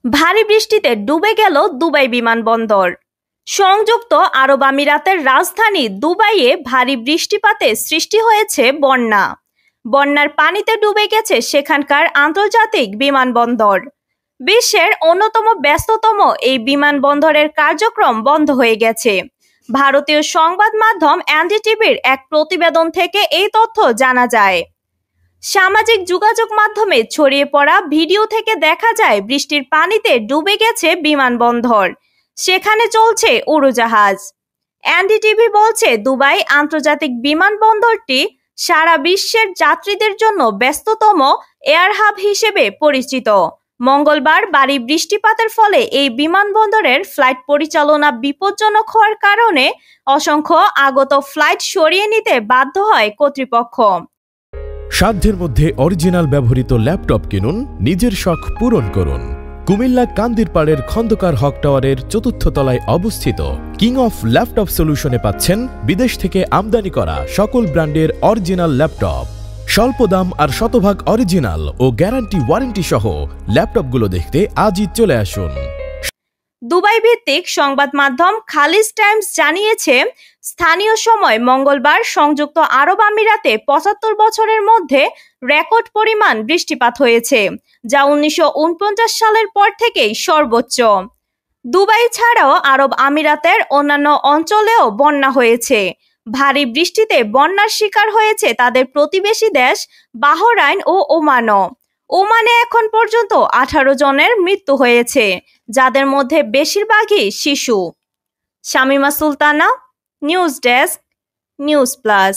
ভারী বৃষ্টিতে ডুবে গেল দুবাই বিমানবন্দর। সংযুক্ত আরব আমিরাতের রাজধানী দুবাইয়ে ভারী বৃষ্টিপাতে সৃষ্টি হয়েছে বন্যা। বন্যার পানিতে ডুবে গেছে সেখানকার আন্তর্জাতিক বিমানবন্দর। বিশ্বের অন্যতম ব্যস্ততম এই বিমানবন্দরের কার্যক্রম বন্ধ হয়ে গেছে। ভারতীয় সংবাদ মাধ্যম এনডিটিভির এক প্রতিবেদন থেকে এই তথ্য জানা যায়। সামাজিক যোগাযোগ মাধ্যমে ছড়িয়ে পড়া ভিডিও থেকে দেখা যায় বৃষ্টির পানিতে ডুবে গেছে বিমানবন্দর, সেখানে চলছে উড়োজাহাজ। এনডিটিভি বলছে, দুবাই আন্তর্জাতিক বিমানবন্দরটি সারা বিশ্বের যাত্রীদের জন্য ব্যস্ততম এয়ার হাব হিসেবে পরিচিত। মঙ্গলবার ভারী বৃষ্টিপাতের ফলে এই বিমানবন্দরের ফ্লাইট পরিচালনা বিপজ্জনক হওয়ার কারণে অসংখ্য আগত ফ্লাইট সরিয়ে নিতে বাধ্য হয় কর্তৃপক্ষ। সাধ্যের মধ্যে অরিজিনাল ব্যবহৃত ল্যাপটপ কিনুন, নিজের শখ পূরণ করুন। কুমিল্লা কান্দিরপাড়ের খন্দকার হক টাওয়ারের ৪র্থ তলায় অবস্থিত কিং অফ ল্যাপটপ সলিউশনে পাচ্ছেন বিদেশ থেকে আমদানি করা সকল ব্র্যান্ডের অরিজিনাল ল্যাপটপ। স্বল্প দাম আর শতভাগ অরিজিনাল ও গ্যারান্টি ওয়ারেন্টি সহ ল্যাপটপগুলো দেখতে আজই চলে আসুন। দুবাই ভিত্তিক সংবাদ মাধ্যম খালিজ টাইমস জানিয়েছে, স্থানীয় সময় মঙ্গলবার সংযুক্ত আরব আমিরাতে ৭৫ বছরের মধ্যে রেকর্ড পরিমাণ বৃষ্টিপাত হয়েছে, যা ১৯৪৯ সালের পর থেকেই সর্বোচ্চ। দুবাই ছাড়াও আরব আমিরাতের অন্যান্য অঞ্চলেও বন্যা হয়েছে। ভারী বৃষ্টিতে বন্যার শিকার হয়েছে তাদের প্রতিবেশী দেশ বাহরাইন ও ওমানও। ওমানে এখন পর্যন্ত ১৮ জনের মৃত্যু হয়েছে, যাদের মধ্যে বেশিরভাগই শিশু। Shamima Sultana, news desk, news plus.